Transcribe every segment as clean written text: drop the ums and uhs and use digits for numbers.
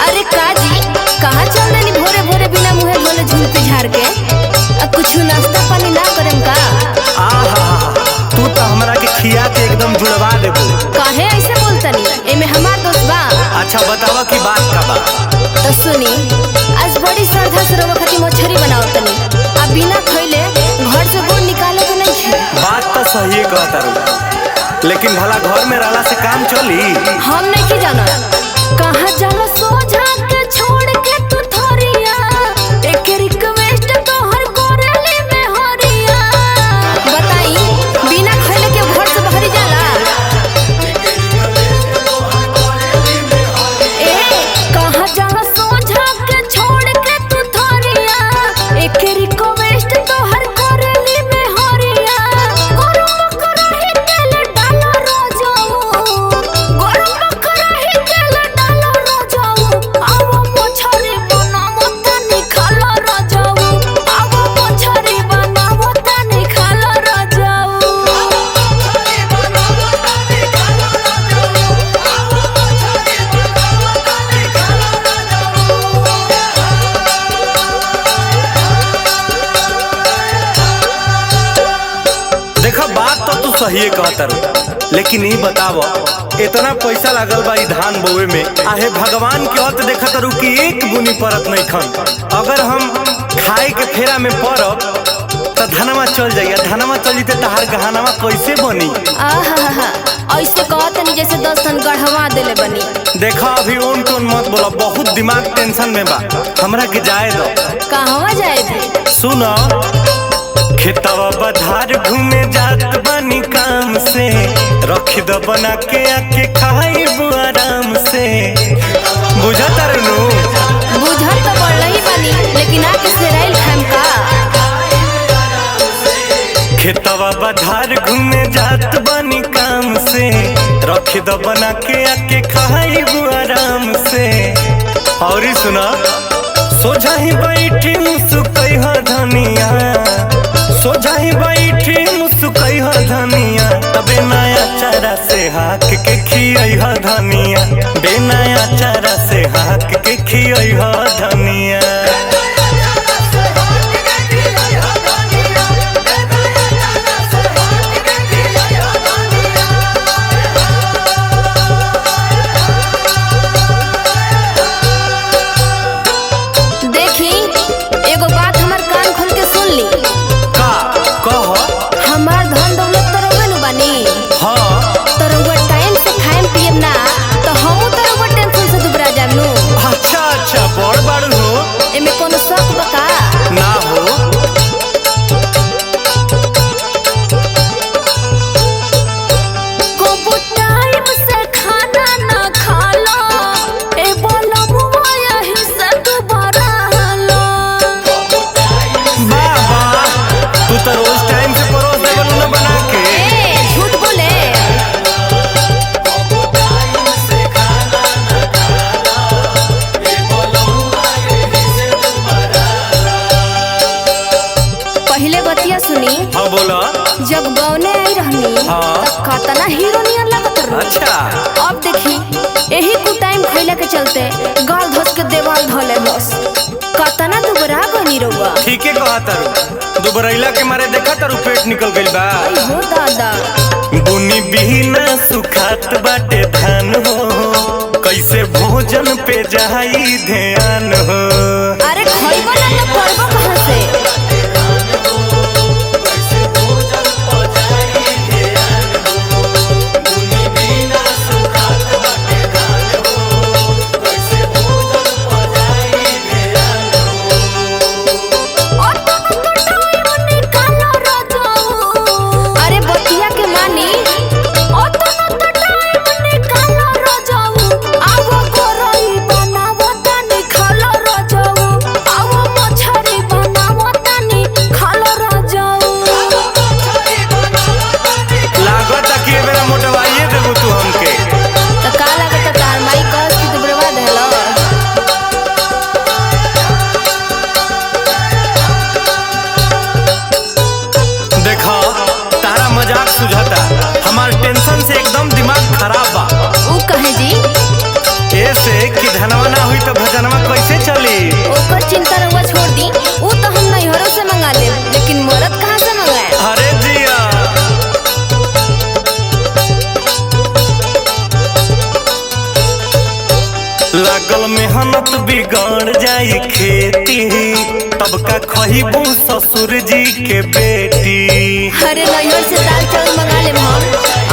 अरे काजी कहाँ चल रही भोरे भोरे बिना मुँहे धोले झुलपी झाड़ के? कुछ नाश्ता पानी ना करम का? तू तो हमरा के खिया के एकदम जुड़वा देबू। काहे ऐसे बोलतनी? एमे हमार दोस्त बा। अच्छा बतावा की बात का बा। तो सुनी, आज बड़ी श्रद्धा से रवा खातिर मछरी बनावतनी। अब बिना खइले घर से गोड़ निकाले के नहीं खे। बात तो सही कहता रू, लेकिन भला घर में रहला से काम चली? हम नहीं की जाना कहाँ जाला सोझा के छोड़ के तू थोरिया एक रिक्वेस्ट तो हर गोरेली में हरिया। बताई बिना खइले के घर से बाहर जाला? ए कहाँ जाला सोझा के छोड़ के तू थोरिया एक रिक्वेस्ट तो हर गोरेली में हरिया। गरम कराही तेल डाला रोजाऊ, गरम कराही तेल डाला रोजाऊ। आवो मछरी बनावो तनी खाला रोजाऊ, आवो मछरी बनावो तनी खाला रोजाऊ। देखा बात तो तू सही कहता रू, लेकिन ये बताव इतना पैसा लागल बा ई धान बोवे में, आहे भगवान के हत देखत रू कि एक बुनी परत नहीं खन। अगर हम खाए के फेरा में पड़ब तो धनमा चल जाइए, धनमा चल जीते तहार गहनामा कैसे बनी? आहा ऐसे कहतनी जैसे 10 टन गढ़वा देले बनी। देखा अभी ओन टोन मत बोला, बहुत दिमाग टेंशन में बा, हमरा के जाए दो। कहवा जाए? सुनो खेतवा बधार घूमे जात बानी काम से, रख दो बना के आके खाइबू आराम से। बुझत रू? बुझत तो पड़ ही बनी, लेकिन आके सेराइल खाम का? खेतवा बधार घूमे जात बानी काम से, रख दो बना के आके खाइबू आराम से। और सुना सोझा ही बैठी मुसुकई ह धनिया, सोझा ही बैठी मुसुकई ह धनिया। तबे नया चारा से हाक के खियई ह धनिया, बे नया चारा से हाक के खियई ह धनिया। देखी एगो बात हमार कान खोल के सुन ली। का कह? हमार धन दौलत तो रउवे नु बानी। हाँ तो रउवा टाइम से खाएम पियम ना तो हमहू तो रउवा टेंशन से दुबरा जाम नु। अच्छा अच्छा बड़ बाड़ू हो। एमे कोनो शक बा का? ना हो। कबो टाइम से खाना ना खाला, ए बोला मुआ यही से दुबारा ला। बाबा तू तो रोज टाइम से परोस देवलू ना बना के। ए झूठ बोले। पहले बतिया सुनी। हाँ बोला। जब गौने आई रहनी हाँ। तब कतना हीरो नियर लगत रहो। अच्छा अब देखी यही कुछ टाइम खइला के चलते गाल धस के देवाल धले बस। कतना दुबरा बनी रहुआ। ठीक है कहा तारू, दुबरैला के मारे देखा तारू पेट निकल गइल बा। हो दादा बुनी बिना सुखात बाटे धान हो, कैसे भोजन पे जाई ध्यान हो। अरे खइबो ना तो करबो कहां से? अरे बतिया के मानी आवो गोरई बनावो तनी लागल मेहनत बिगड़ जाई खेती, तब का खहीबू ससुर जी के बेटी। अरे नैहर से दाल चावल मंगा ले हम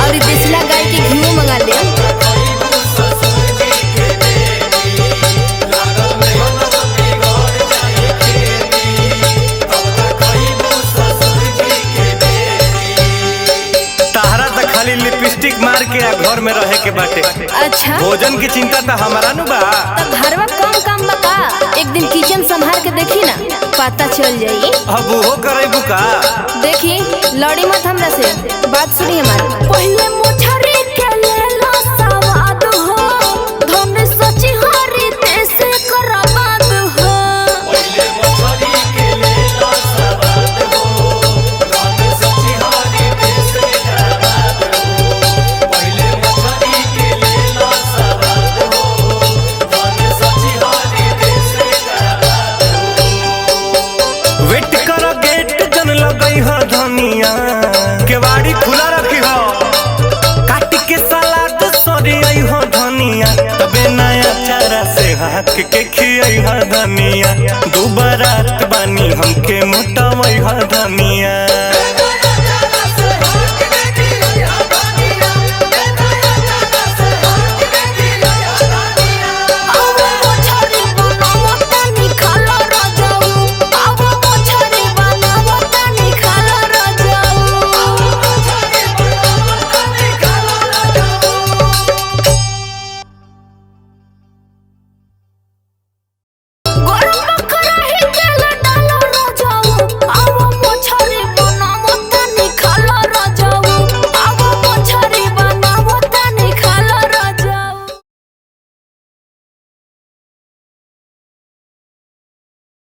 और देसला गाय के घी मंगा ले। खाली लिपस्टिक मार के आ घर में रहे के बाटे। अच्छा भोजन की चिंता तो हमारा नु बा। तब घरवा कम काम बका, एक दिन किचन संभाल के देखी ना, पता चल जाई। अब वो करेबू का? देखी लड़ी मत हमरा से, बात सुनी हमारी। पहले मुठरी के ले लो सवाद हो, धन सची हरी तेसे कराबाद हो। पहले मुठरी के ले लो सवाद हो, धन सची हरी तेसे कराबाद हो। पहले मुठरी के ले लो सवाद हो, धन सची हरी तेसे कराबाद हो। वेट कर गेट जन लगई ह धनिया, केवाड़ी खुला रखी हो, काट के सलाद सरियई हो धनिया, तबे नया चारा से हाथ के खियई हो धनिया। दू बरात बानी हमके मोटावई हो धनिया।